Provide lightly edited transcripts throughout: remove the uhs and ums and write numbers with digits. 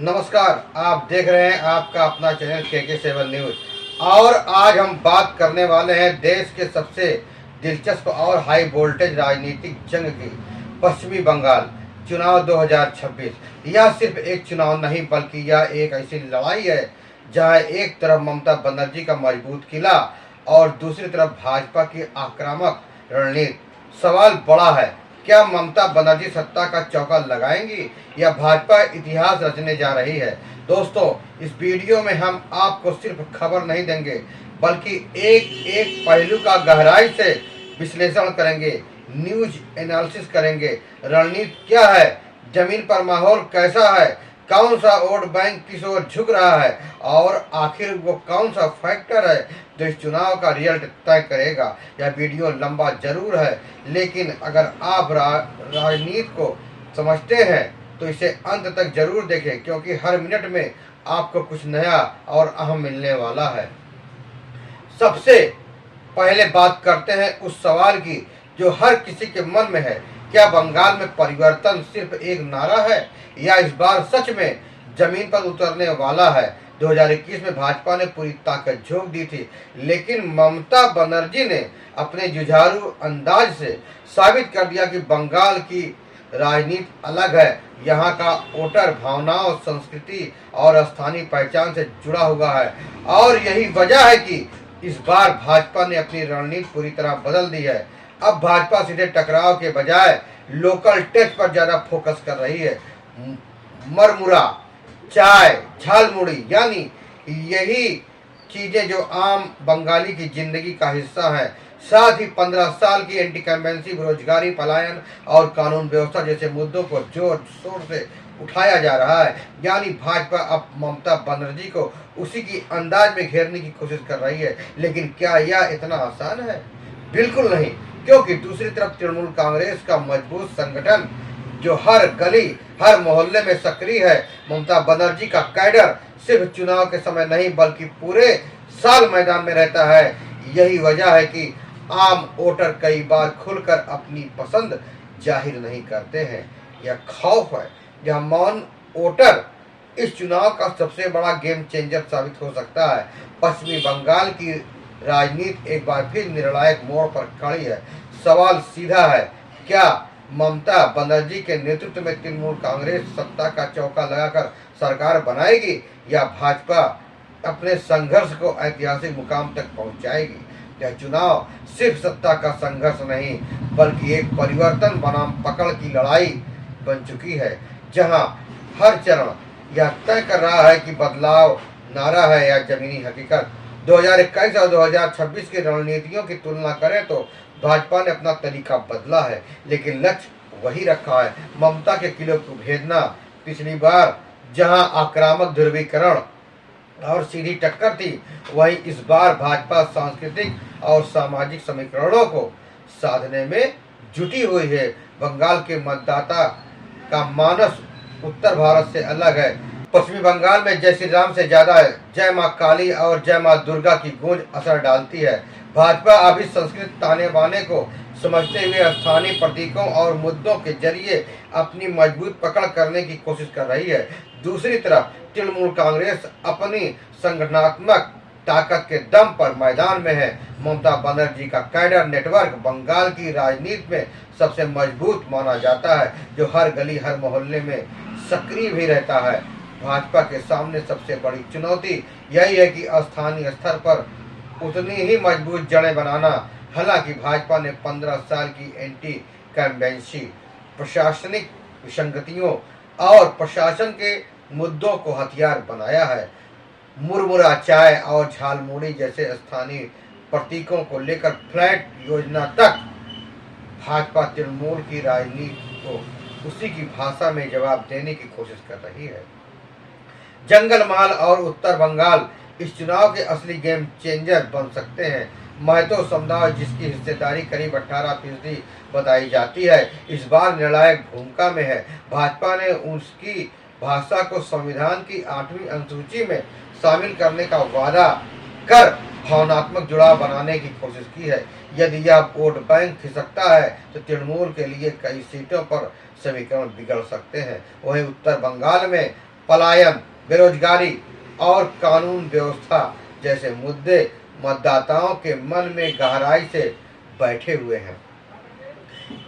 नमस्कार, आप देख रहे हैं आपका अपना चैनल KK7 न्यूज। और आज हम बात करने वाले हैं देश के सबसे दिलचस्प और हाई वोल्टेज राजनीतिक जंग की, पश्चिमी बंगाल चुनाव 2026। यह सिर्फ एक चुनाव नहीं बल्कि यह एक ऐसी लड़ाई है जहां एक तरफ ममता बनर्जी का मजबूत किला और दूसरी तरफ भाजपा की आक्रामक रणनीति। सवाल बड़ा है, क्या ममता बनर्जी सत्ता का चौका लगाएंगी या भाजपा इतिहास रचने जा रही है। दोस्तों, इस वीडियो में हम आपको सिर्फ खबर नहीं देंगे बल्कि एक एक पहलू का गहराई से विश्लेषण करेंगे, न्यूज एनालिसिस करेंगे। रणनीति क्या है, जमीन पर माहौल कैसा है, कौन सा वोट बैंक किस ओर झुक रहा है और आखिर वो कौन सा फैक्टर है जो इस चुनाव का रिजल्ट तय करेगा। यह वीडियो लंबा जरूर है, लेकिन अगर आप राजनीति को समझते हैं तो इसे अंत तक जरूर देखें, क्योंकि हर मिनट में आपको कुछ नया और अहम मिलने वाला है। सबसे पहले बात करते हैं उस सवाल की जो हर किसी के मन में है, क्या बंगाल में परिवर्तन सिर्फ एक नारा है या इस बार सच में जमीन पर उतरने वाला है। 2021 में भाजपा ने पूरी ताकत झोंक दी थी, लेकिन ममता बनर्जी ने अपने जुझारू अंदाज से साबित कर दिया कि बंगाल की राजनीति अलग है। यहाँ का वोटर भावनाओं, संस्कृति और स्थानीय पहचान से जुड़ा हुआ है और यही वजह है कि इस बार भाजपा ने अपनी रणनीति पूरी तरह बदल दी है। अब भाजपा सीधे टकराव के बजाय लोकल टच पर ज्यादा फोकस कर रही है। मरमुरा, चाय, झालमुड़ी यानी यही चीजें जो आम बंगाली की जिंदगी का हिस्सा है। साथ ही 15 साल की एंटी कैम्पेंसी, बेरोजगारी, पलायन और कानून व्यवस्था जैसे मुद्दों को जोर शोर से उठाया जा रहा है। यानी भाजपा अब ममता बनर्जी को उसी की अंदाज में घेरने की कोशिश कर रही है। लेकिन क्या यह इतना आसान है? बिल्कुल नहीं, क्योंकि दूसरी तरफ तृणमूल कांग्रेस का मजबूत संगठन जो हर गली हर मोहल्ले में सक्रिय है। ममता बनर्जी का कैडर सिर्फ चुनाव के समय नहीं बल्कि पूरे साल मैदान में रहता है। यही वजह है कि आम वोटर कई बार खुलकर अपनी पसंद जाहिर नहीं करते हैं। यह खौफ है, यह मौन वोटर इस चुनाव का सबसे बड़ा गेम चेंजर साबित हो सकता है। पश्चिमी बंगाल की राजनीति एक बार फिर निर्णायक मोड़ पर खड़ी है। सवाल सीधा है, क्या ममता बनर्जी के नेतृत्व में तृणमूल कांग्रेस सत्ता का चौका लगाकर सरकार बनाएगी या भाजपा अपने संघर्ष को ऐतिहासिक मुकाम तक पहुंचाएगी। यह चुनाव सिर्फ सत्ता का संघर्ष नहीं बल्कि एक परिवर्तन बनाम पकड़ की लड़ाई बन चुकी है, जहां हर चरण यह तय कर रहा है कि बदलाव नारा है या जमीनी हकीकत। 2021 और 2026 की रणनीतियों की तुलना करें तो भाजपा ने अपना तरीका बदला है, लेकिन लक्ष्य वही रखा है, ममता के किले को भेदना। पिछली बार जहां आक्रामक ध्रुवीकरण और सीधी टक्कर थी, वहीं इस बार भाजपा सांस्कृतिक और सामाजिक समीकरणों को साधने में जुटी हुई है। बंगाल के मतदाता का मानस उत्तर भारत से अलग है। पश्चिमी बंगाल में जय श्री राम से ज्यादा जय मां काली और जय मां दुर्गा की गूंज असर डालती है। भाजपा अभी संस्कृत ताने बाने को समझते हुए स्थानीय प्रतीकों और मुद्दों के जरिए अपनी मजबूत पकड़ करने की कोशिश कर रही है। दूसरी तरफ तृणमूल कांग्रेस अपनी संगठनात्मक ताकत के दम पर मैदान में है। ममता बनर्जी का कैडर नेटवर्क बंगाल की राजनीति में सबसे मजबूत माना जाता है, जो हर गली हर मोहल्ले में सक्रिय भी रहता है। भाजपा के सामने सबसे बड़ी चुनौती यही है कि स्थानीय स्तर पर उतनी ही मजबूत जड़ें बनाना। हालांकि भाजपा ने 15 साल की एंटी कैम्पेंसी, प्रशासनिक विसंगतियों और प्रशासन के मुद्दों को हथियार बनाया है। मुरमुरा, चाय और झालमुड़ी जैसे स्थानीय प्रतीकों को लेकर फ्लैट योजना तक भाजपा तृणमूल की राजनीति को उसी की भाषा में जवाब देने की कोशिश कर रही है। जंगल महल और उत्तर बंगाल इस चुनाव के असली गेम चेंजर बन सकते हैं। महतो समुदाय, जिसकी हिस्सेदारी करीब 18% बताई जाती है, इस बार निर्णायक भूमिका में है। भाजपा ने उसकी भाषा को संविधान की 8वीं अनुसूची में शामिल करने का वादा कर भावनात्मक जुड़ाव बनाने की कोशिश की है। यदि यह वोट बैंक खिसकता है तो तृणमूल के लिए कई सीटों पर समीकरण बिगड़ सकते हैं। वहीं उत्तर बंगाल में पलायन, बेरोजगारी और कानून व्यवस्था जैसे मुद्दे मतदाताओं के मन में गहराई से बैठे हुए हैं।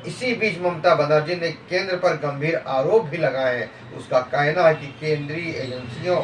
इसी बीच ममता बनर्जी ने केंद्र पर गंभीर आरोप भी लगाए हैं। उसका कहना है कि केंद्रीय एजेंसियों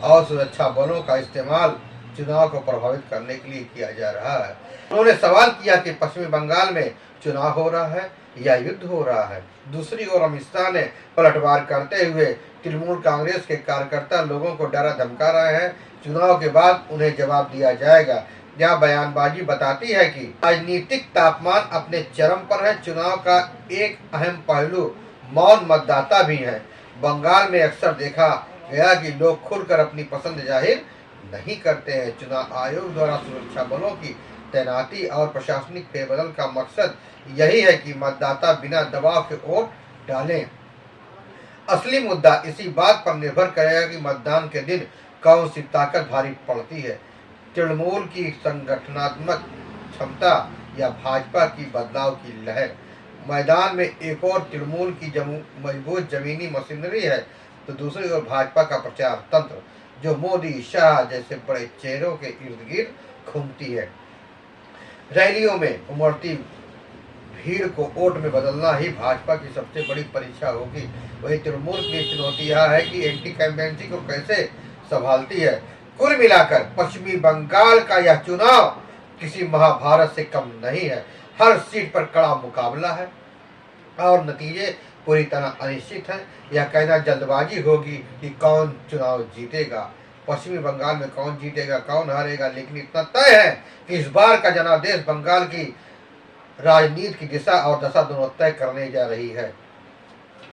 और सुरक्षा बलों का इस्तेमाल चुनाव को प्रभावित करने के लिए किया जा रहा है। उन्होंने सवाल किया कि पश्चिमी बंगाल में चुनाव हो रहा है या युद्ध हो रहा है। दूसरी ओर अमित शाह ने पलटवार करते हुए तृणमूल कांग्रेस के कार्यकर्ता लोगों को डरा धमका रहे हैं। चुनाव के बाद उन्हें जवाब दिया जाएगा। यह बयानबाजी बताती है कि राजनीतिक तापमान अपने चरम पर है। चुनाव का एक अहम पहलू मौन मतदाता भी है। बंगाल में अक्सर देखा गया कि लोग खुलकर अपनी पसंद जाहिर नहीं करते हैं। चुनाव आयोग द्वारा सुरक्षा बलों की तैनाती और प्रशासनिक फेरबदल का मकसद यही है कि मतदाता बिना दबाव के वोट डालें। असली मुद्दा इसी बात पर निर्भर करेगा कि मतदान के दिन कौन सी ताकत भारी पड़ती है, तृणमूल की संगठनात्मक क्षमता या भाजपा की बदलाव की लहर। मैदान में एक और तृणमूल की मजबूत जमीनी मशीनरी है, तो दूसरी ओर भाजपा का प्रचार तंत्र जो मोदी, शाह जैसे बड़े चेहरों के इर्द गिर्द घूमती है। रैलियों में उमड़ती भीड़ को वोट में बदलना ही भाजपा की सबसे बड़ी परीक्षा होगी। वही तृणमूल की चुनौती यह है कि एंटी कैंपेन्सी को कैसे संभालती है। कुल मिलाकर पश्चिमी बंगाल का यह चुनाव किसी महाभारत से कम नहीं है। हर सीट पर कड़ा मुकाबला है और नतीजे पूरी तरह अनिश्चित है। यह कहना जल्दबाजी होगी कि कौन चुनाव जीतेगा, पश्चिमी बंगाल में कौन जीतेगा, कौन हारेगा, लेकिन इतना तय है कि इस बार का जनादेश बंगाल की राजनीति की दिशा और दशा दोनों तय करने जा रही है।